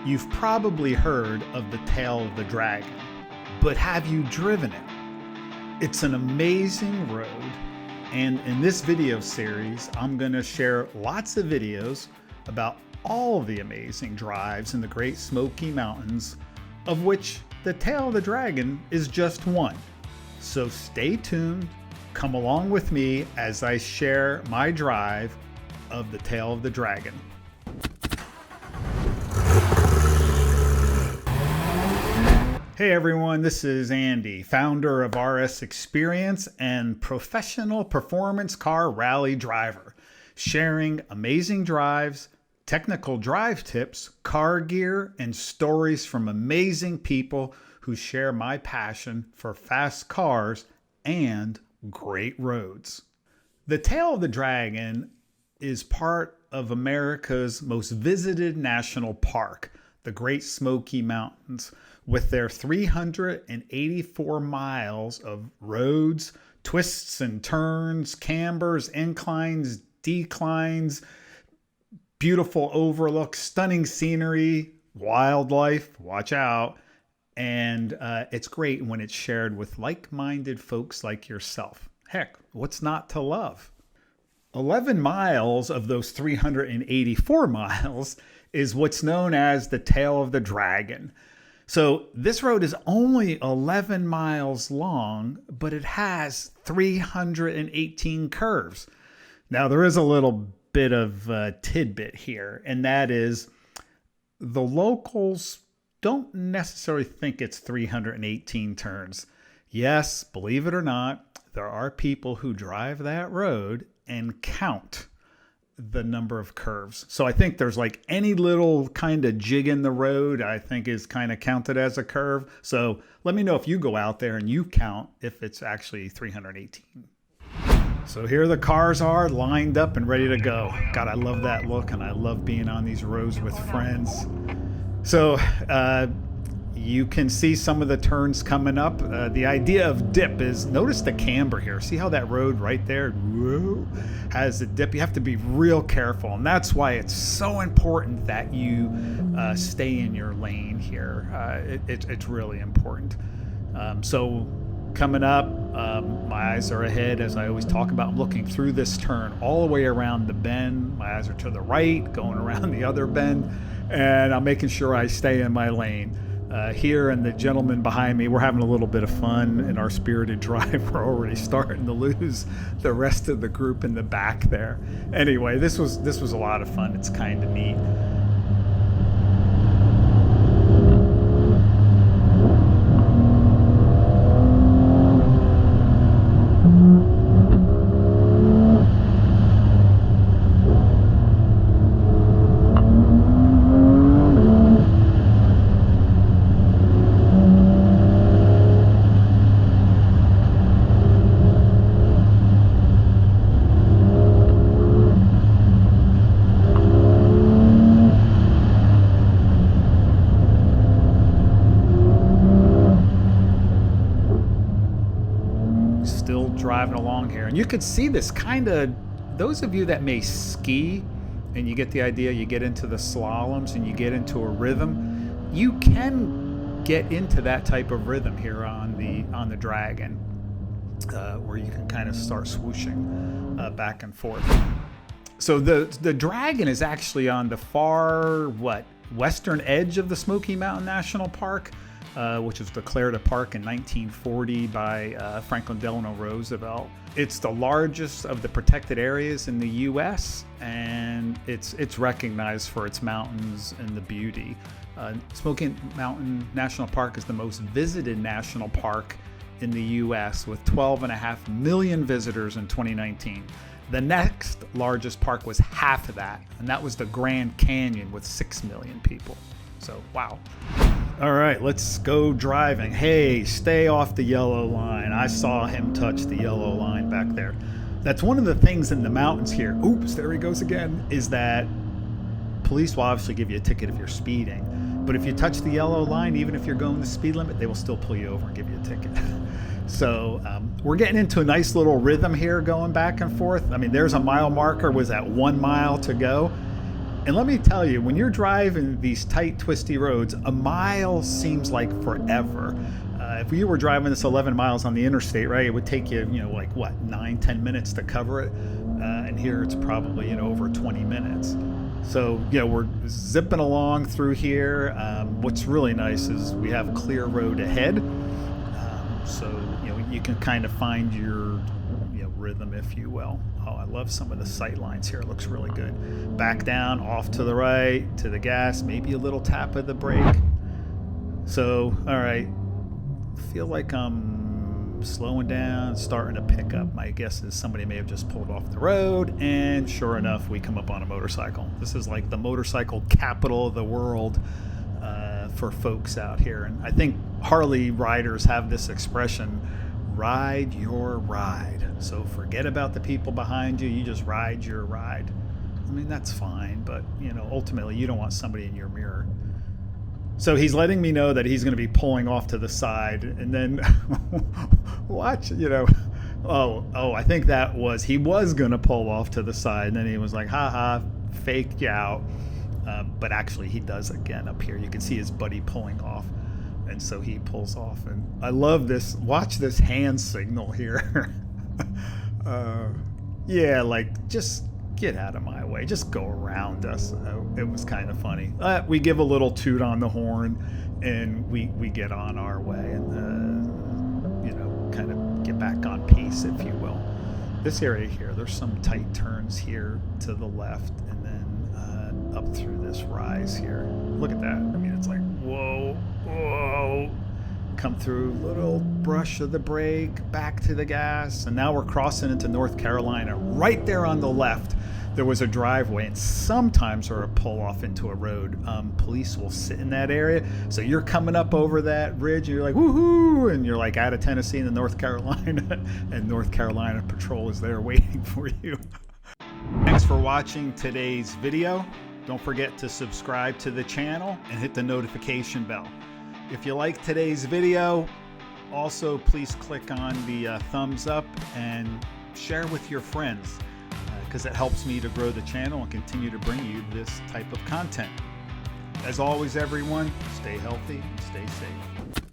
You've probably heard of the Tail of the Dragon, but have you driven it? It's an amazing road, and in this video series, I'm going to share lots of videos about all the amazing drives in the Great Smoky Mountains, of which the Tail of the Dragon is just one. So stay tuned, come along with me as I share my drive of the Tail of the Dragon. Hey everyone, this is Andy, founder of Xperience and professional performance car rally driver, sharing amazing drives, technical drive tips, car gear, and stories from amazing people who share my passion for fast cars and great roads. The Tail of the Dragon is part of America's most visited national park, the Great Smoky Mountains, with their 384 miles of roads, twists and turns, cambers, inclines, declines, beautiful overlooks, stunning scenery, wildlife, watch out. And it's great when it's shared with like-minded folks like yourself. Heck, what's not to love? 11 miles of those 384 miles is what's known as the Tail of the Dragon. So this road is only 11 miles long, but it has 318 curves. Now there is a little bit of a tidbit here, and that is the locals don't necessarily think it's 318 turns. Yes, believe it or not, there are people who drive that road and count the number of curves. So I think there's like any little kind of jig in the road, I think is kind of counted as a curve. So let me know if you go out there and you count if it's actually 318. So here the cars are lined up and ready to go. God, I love that look, and I love being on these roads with friends. So you can see some of the turns coming up. The idea of dip is, notice the camber here. See how that road right there, whoa, has a dip? You have to be real careful, and that's why it's so important that you stay in your lane here. It's really important. So coming up, my eyes are ahead, as I always talk about. I'm looking through this turn all the way around the bend. My eyes are to the right, going around the other bend, and I'm making sure I stay in my lane. Here, and the gentleman behind me, we're having a little bit of fun in our spirited drive. We're already starting to lose the rest of the group in the back there. Anyway, this was a lot of fun. It's kind of neat. Still driving along here, and you could see this kind of, those of you that may ski and you get the idea, you get into the slaloms and you get into a rhythm, you can get into that type of rhythm here on the Dragon, where you can kind of start swooshing back and forth. So the Dragon is actually on the far western edge of the Smoky Mountain National Park, which was declared a park in 1940 by Franklin Delano Roosevelt. It's the largest of the protected areas in the U.S., and it's recognized for its mountains and the beauty. Smoky Mountain National Park is the most visited national park in the U.S., with 12.5 million visitors in 2019. The next largest park was half of that, and that was the Grand Canyon with 6 million people. So, wow. All right, let's go driving. Hey, stay off the yellow line. I saw him touch the yellow line back there. That's one of the things in the mountains here. Oops, there he goes again. Is that police will obviously give you a ticket if you're speeding. But if you touch the yellow line, even if you're going the speed limit, they will still pull you over and give you a ticket. So we're getting into a nice little rhythm here going back and forth. I mean, there's a mile marker, was at 1 mile to go. And let me tell you, when you're driving these tight, twisty roads, a mile seems like forever. If you were driving this 11 miles on the interstate, right, it would take you, like what, 9-10 minutes to cover it. And here it's probably, over 20 minutes. So, we're zipping along through here. What's really nice is we have a clear road ahead. So, you can kind of find your rhythm, if you will. Oh, I love some of the sight lines here. It looks really good. Back down, off to the right, to the gas, maybe a little tap of the brake. So, all right. Feel like I'm slowing down, starting to pick up. My guess is somebody may have just pulled off the road, and sure enough, we come up on a motorcycle. This is like the motorcycle capital of the world for folks out here. And I think Harley riders have this expression, ride your ride. So forget about the people behind you. You just ride your ride. I mean, that's fine, but ultimately you don't want somebody in your mirror. So he's letting me know that he's going to be pulling off to the side, and then watch, I think he was going to pull off to the side, and then he was like, haha, faked you out. But actually he does again up here. You can see his buddy pulling off. And so he pulls off, and I love this. Watch this hand signal here. Yeah, like, just get out of my way. Just go around us. It was kind of funny. We give a little toot on the horn, and we get on our way, and kind of get back on pace, if you will. This area here, there's some tight turns here to the left, and then up through this rise here. Look at that. I mean, it's like, whoa. Come through, little brush of the brake, back to the gas, and now we're crossing into North Carolina. Right there on the left, there was a driveway, and sometimes or a pull off into a road. Police will sit in that area, so you're coming up over that ridge, and you're like, woohoo, and you're like out of Tennessee into North Carolina, and North Carolina Patrol is there waiting for you. Thanks for watching today's video. Don't forget to subscribe to the channel and hit the notification bell. If you like today's video, also please click on the thumbs up and share with your friends, because it helps me to grow the channel and continue to bring you this type of content. As always, everyone, stay healthy and stay safe.